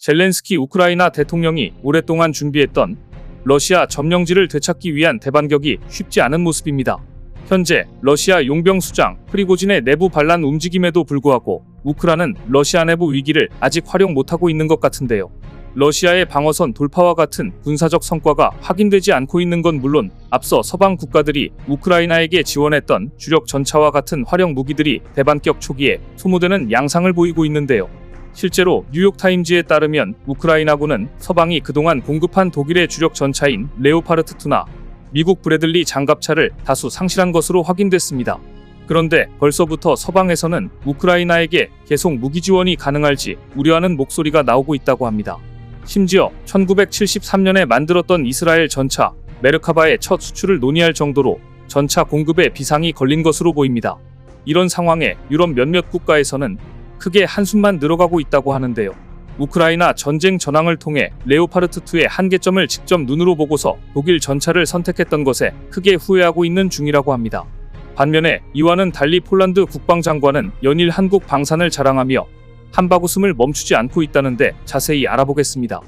젤렌스키 우크라이나 대통령이 오랫동안 준비했던 러시아 점령지를 되찾기 위한 대반격이 쉽지 않은 모습입니다. 현재 러시아 용병 수장 프리고진의 내부 반란 움직임에도 불구하고 우크라이나는 러시아 내부 위기를 아직 활용 못하고 있는 것 같은데요. 러시아의 방어선 돌파와 같은 군사적 성과가 확인되지 않고 있는 건 물론 앞서 서방 국가들이 우크라이나에게 지원했던 주력 전차와 같은 활용 무기들이 대반격 초기에 소모되는 양상을 보이고 있는데요. 실제로 뉴욕타임즈에 따르면 우크라이나군은 서방이 그동안 공급한 독일의 주력 전차인 레오파르트2나 미국 브래들리 장갑차를 다수 상실한 것으로 확인됐습니다. 그런데 벌써부터 서방에서는 우크라이나에게 계속 무기 지원이 가능할지 우려하는 목소리가 나오고 있다고 합니다. 심지어 1973년에 만들었던 이스라엘 전차 메르카바의 첫 수출을 논의할 정도로 전차 공급에 비상이 걸린 것으로 보입니다. 이런 상황에 유럽 몇몇 국가에서는 크게 한숨만 늘어가고 있다고 하는데요. 우크라이나 전쟁 전황을 통해 레오파르트2의 한계점을 직접 눈으로 보고서 독일 전차를 선택했던 것에 크게 후회하고 있는 중이라고 합니다. 반면에 이와는 달리 폴란드 국방장관은 연일 한국 방산을 자랑하며 한바구음을 멈추지 않고 있다는데 자세히 알아보겠습니다.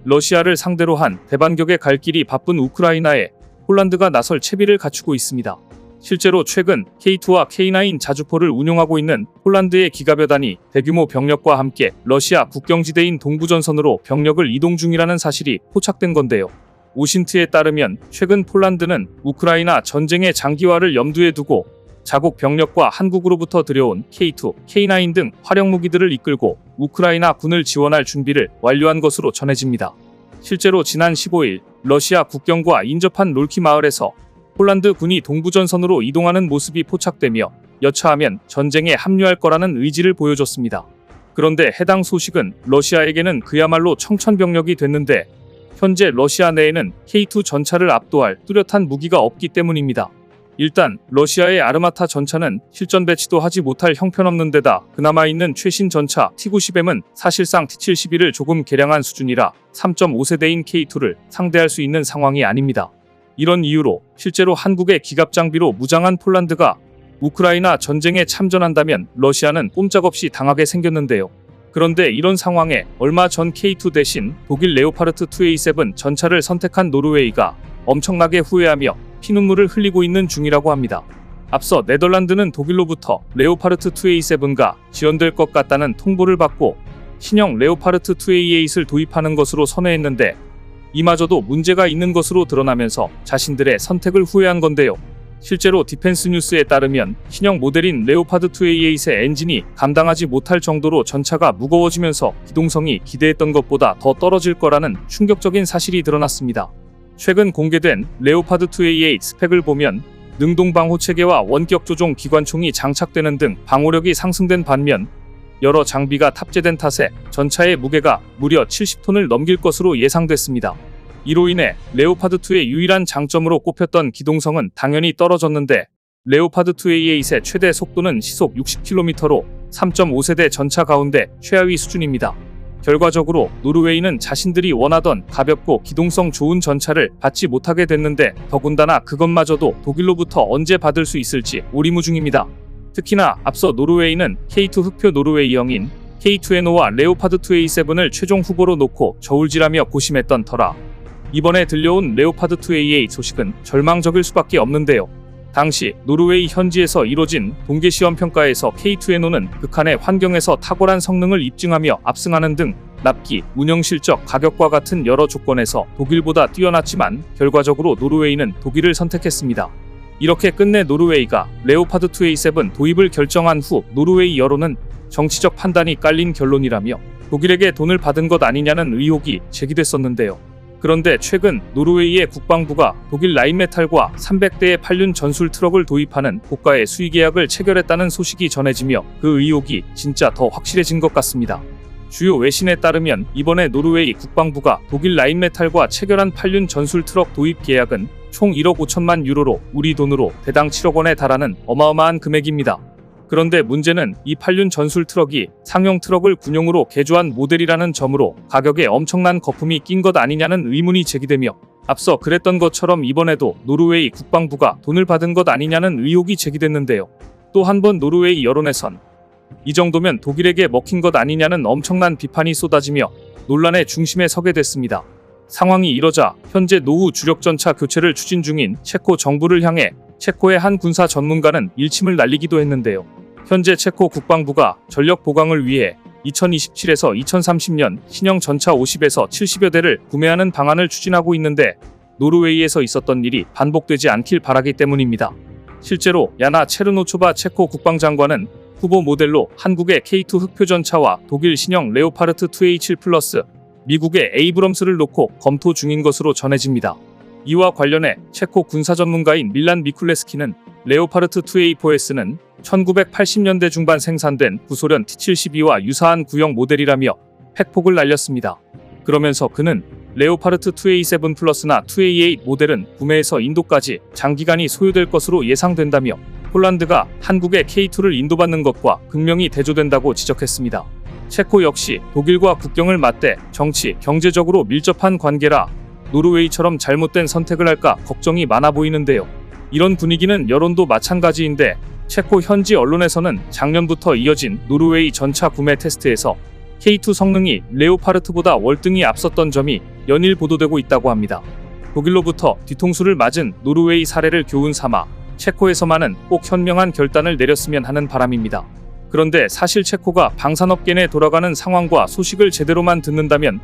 러시아를 상대로 한 대반격에 갈 길이 바쁜 우크라이나에 폴란드가 나설 채비를 갖추고 있습니다. 실제로 최근 K2와 K9 자주포를 운용하고 있는 폴란드의 기갑여단이 대규모 병력과 함께 러시아 국경지대인 동부전선으로 병력을 이동 중이라는 사실이 포착된 건데요. 오신트에 따르면 최근 폴란드는 우크라이나 전쟁의 장기화를 염두에 두고 자국 병력과 한국으로부터 들여온 K2, K9 등 활용 무기들을 이끌고 우크라이나 군을 지원할 준비를 완료한 것으로 전해집니다. 실제로 지난 15일 러시아 국경과 인접한 롤키 마을에서 폴란드 군이 동부전선으로 이동하는 모습이 포착되며 여차하면 전쟁에 합류할 거라는 의지를 보여줬습니다. 그런데 해당 소식은 러시아에게는 그야말로 청천벽력이 됐는데 현재 러시아 내에는 K2 전차를 압도할 뚜렷한 무기가 없기 때문입니다. 일단 러시아의 아르마타 전차는 실전 배치도 하지 못할 형편없는 데다 그나마 있는 최신 전차 T-90M은 사실상 T-71을 조금 개량한 수준이라 3.5세대인 K2를 상대할 수 있는 상황이 아닙니다. 이런 이유로 실제로 한국의 기갑 장비로 무장한 폴란드가 우크라이나 전쟁에 참전한다면 러시아는 꼼짝없이 당하게 생겼는데요. 그런데 이런 상황에 얼마 전 K2 대신 독일 레오파르트 2A7 전차를 선택한 노르웨이가 엄청나게 후회하며 피눈물을 흘리고 있는 중이라고 합니다. 앞서 네덜란드는 독일로부터 레오파르트 2A7가 지원될 것 같다는 통보를 받고 신형 레오파르트 2A8을 도입하는 것으로 선회했는데 이마저도 문제가 있는 것으로 드러나면서 자신들의 선택을 후회한 건데요. 실제로 디펜스 뉴스에 따르면 신형 모델인 레오파드 2A8의 엔진이 감당하지 못할 정도로 전차가 무거워지면서 기동성이 기대했던 것보다 더 떨어질 거라는 충격적인 사실이 드러났습니다. 최근 공개된 레오파드 2A8 스펙을 보면 능동 방호 체계와 원격 조종 기관총이 장착되는 등 방호력이 상승된 반면 여러 장비가 탑재된 탓에 전차의 무게가 무려 70톤을 넘길 것으로 예상됐습니다. 이로 인해 레오파드2의 유일한 장점으로 꼽혔던 기동성은 당연히 떨어졌는데 레오파드2A8의 최대 속도는 시속 60km로 3.5세대 전차 가운데 최하위 수준입니다. 결과적으로 노르웨이는 자신들이 원하던 가볍고 기동성 좋은 전차를 받지 못하게 됐는데 더군다나 그것마저도 독일로부터 언제 받을 수 있을지 오리무중입니다. 특히나 앞서 노르웨이는 K2 흑표 노르웨이형인 K2NO와 레오파드 2A7을 최종 후보로 놓고 저울질하며 고심했던 터라 이번에 들려온 레오파드 2A8 소식은 절망적일 수밖에 없는데요. 당시 노르웨이 현지에서 이뤄진 동계 시험 평가에서 K2NO는 극한의 환경에서 탁월한 성능을 입증하며 압승하는 등 납기, 운영 실적, 가격과 같은 여러 조건에서 독일보다 뛰어났지만 결과적으로 노르웨이는 독일을 선택했습니다. 이렇게 끝내 노르웨이가 레오파드 2A7 도입을 결정한 후 노르웨이 여론은 정치적 판단이 깔린 결론이라며 독일에게 돈을 받은 것 아니냐는 의혹이 제기됐었는데요. 그런데 최근 노르웨이의 국방부가 독일 라인메탈과 300대의 8륜 전술 트럭을 도입하는 고가의 수의 계약을 체결했다는 소식이 전해지며 그 의혹이 진짜 더 확실해진 것 같습니다. 주요 외신에 따르면 이번에 노르웨이 국방부가 독일 라인메탈과 체결한 8륜 전술 트럭 도입 계약은 총 1억 5천만 유로로 우리 돈으로 대당 7억 원에 달하는 어마어마한 금액입니다. 그런데 문제는 이 8륜 전술 트럭이 상용 트럭을 군용으로 개조한 모델이라는 점으로 가격에 엄청난 거품이 낀 것 아니냐는 의문이 제기되며 앞서 그랬던 것처럼 이번에도 노르웨이 국방부가 돈을 받은 것 아니냐는 의혹이 제기됐는데요. 또 한 번 노르웨이 여론에선 이 정도면 독일에게 먹힌 것 아니냐는 엄청난 비판이 쏟아지며 논란의 중심에 서게 됐습니다. 상황이 이러자 현재 노후 주력 전차 교체를 추진 중인 체코 정부를 향해 체코의 한 군사 전문가는 일침을 날리기도 했는데요. 현재 체코 국방부가 전력 보강을 위해 2027에서 2030년 신형 전차 50에서 70여 대를 구매하는 방안을 추진하고 있는데 노르웨이에서 있었던 일이 반복되지 않길 바라기 때문입니다. 실제로 야나 체르노초바 체코 국방장관은 후보 모델로 한국의 K2 흑표전차와 독일 신형 레오파르트 2A7 플러스 미국의 에이브럼스를 놓고 검토 중인 것으로 전해집니다. 이와 관련해 체코 군사 전문가인 밀란 미쿨레스키는 레오파르트 2A4S는 1980년대 중반 생산된 구소련 T-72와 유사한 구형 모델이라며 팩폭을 날렸습니다. 그러면서 그는 레오파르트 2A7 플러스나 2A8 모델은 구매에서 인도까지 장기간이 소요될 것으로 예상된다며 폴란드가 한국의 K2를 인도받는 것과 극명히 대조된다고 지적했습니다. 체코 역시 독일과 국경을 맞대 정치, 경제적으로 밀접한 관계라 노르웨이처럼 잘못된 선택을 할까 걱정이 많아 보이는데요. 이런 분위기는 여론도 마찬가지인데 체코 현지 언론에서는 작년부터 이어진 노르웨이 전차 구매 테스트에서 K2 성능이 레오파르트보다 월등히 앞섰던 점이 연일 보도되고 있다고 합니다. 독일로부터 뒤통수를 맞은 노르웨이 사례를 교훈 삼아 체코에서만은 꼭 현명한 결단을 내렸으면 하는 바람입니다. 그런데 사실 체코가 방산업계 내 돌아가는 상황과 소식을 제대로만 듣는다면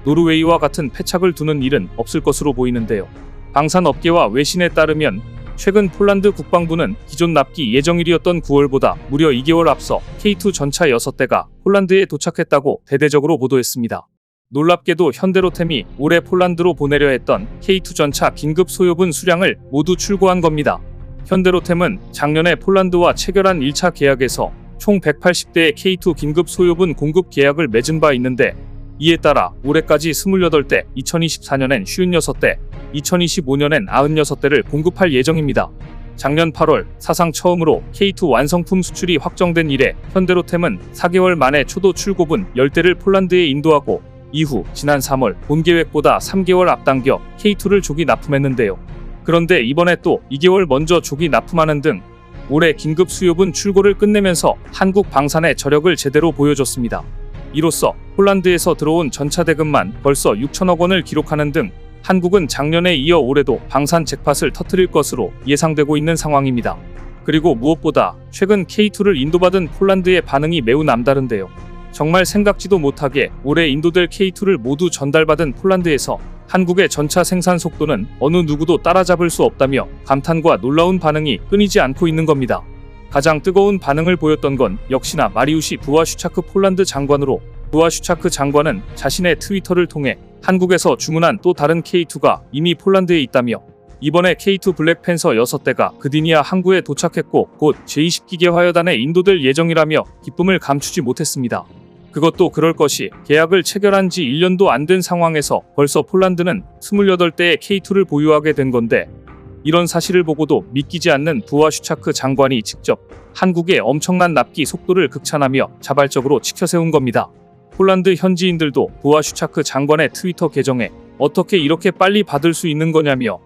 노르웨이와 같은 패착을 두는 일은 없을 것으로 보이는데요. 방산업계와 외신에 따르면 최근 폴란드 국방부는 기존 납기 예정일이었던 9월보다 무려 2개월 앞서 K2 전차 6대가 폴란드에 도착했다고 대대적으로 보도했습니다. 놀랍게도 현대로템이 올해 폴란드로 보내려 했던 K2 전차 긴급 소요분 수량을 모두 출고한 겁니다. 현대로템은 작년에 폴란드와 체결한 1차 계약에서 총 180대의 K2 긴급 소요분 공급 계약을 맺은 바 있는데 이에 따라 올해까지 28대, 2024년엔 56대, 2025년엔 96대를 공급할 예정입니다. 작년 8월 사상 처음으로 K2 완성품 수출이 확정된 이래 현대로템은 4개월 만에 초도 출고분 10대를 폴란드에 인도하고 이후 지난 3월 본 계획보다 3개월 앞당겨 K2를 조기 납품했는데요. 그런데 이번에 또 2개월 먼저 조기 납품하는 등 올해 긴급 수요분 출고를 끝내면서 한국 방산의 저력을 제대로 보여줬습니다. 이로써 폴란드에서 들어온 전차 대금만 벌써 6천억 원을 기록하는 등 한국은 작년에 이어 올해도 방산 잭팟을 터뜨릴 것으로 예상되고 있는 상황입니다. 그리고 무엇보다 최근 K2를 인도받은 폴란드의 반응이 매우 남다른데요. 정말 생각지도 못하게 올해 인도될 K2를 모두 전달받은 폴란드에서 한국의 전차 생산 속도는 어느 누구도 따라잡을 수 없다며 감탄과 놀라운 반응이 끊이지 않고 있는 겁니다. 가장 뜨거운 반응을 보였던 건 역시나 마리우시 부와슈차크 폴란드 장관으로 부와슈차크 장관은 자신의 트위터를 통해 한국에서 주문한 또 다른 K2가 이미 폴란드에 있다며 이번에 K2 블랙팬서 6대가 그디니아 항구에 도착했고 곧 제20기계 화여단에 인도될 예정이라며 기쁨을 감추지 못했습니다. 그것도 그럴 것이 계약을 체결한 지 1년도 안 된 상황에서 벌써 폴란드는 28대의 K2를 보유하게 된 건데 이런 사실을 보고도 믿기지 않는 부와슈차크 장관이 직접 한국의 엄청난 납기 속도를 극찬하며 자발적으로 치켜세운 겁니다. 폴란드 현지인들도 부와슈차크 장관의 트위터 계정에 어떻게 이렇게 빨리 받을 수 있는 거냐며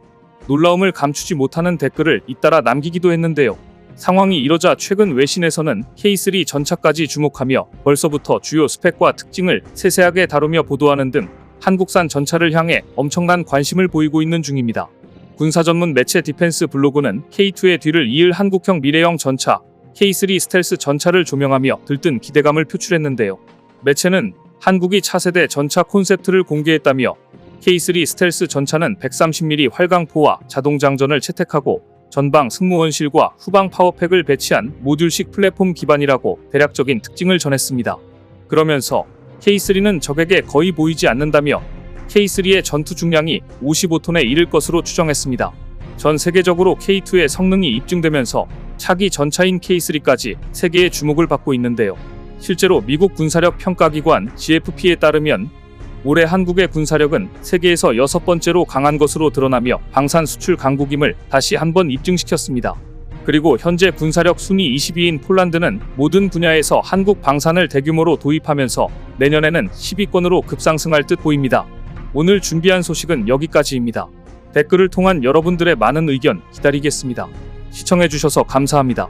놀라움을 감추지 못하는 댓글을 잇따라 남기기도 했는데요. 상황이 이러자 최근 외신에서는 K3 전차까지 주목하며 벌써부터 주요 스펙과 특징을 세세하게 다루며 보도하는 등 한국산 전차를 향해 엄청난 관심을 보이고 있는 중입니다. 군사 전문 매체 디펜스 블로그는 K2의 뒤를 이을 한국형 미래형 전차 K3 스텔스 전차를 조명하며 들뜬 기대감을 표출했는데요. 매체는 한국이 차세대 전차 콘셉트를 공개했다며 K3 스텔스 전차는 130mm 활강포와 자동장전을 채택하고 전방 승무원실과 후방 파워팩을 배치한 모듈식 플랫폼 기반이라고 대략적인 특징을 전했습니다. 그러면서 K3는 적에게 거의 보이지 않는다며 K3의 전투 중량이 55톤에 이를 것으로 추정했습니다. 전 세계적으로 K2의 성능이 입증되면서 차기 전차인 K3까지 세계의 주목을 받고 있는데요. 실제로 미국 군사력 평가기관 GFP에 따르면 올해 한국의 군사력은 세계에서 6번째로 강한 것으로 드러나며 방산 수출 강국임을 다시 한번 입증시켰습니다. 그리고 현재 군사력 순위 20위인 폴란드는 모든 분야에서 한국 방산을 대규모로 도입하면서 내년에는 10위권으로 급상승할 듯 보입니다. 오늘 준비한 소식은 여기까지입니다. 댓글을 통한 여러분들의 많은 의견 기다리겠습니다. 시청해주셔서 감사합니다.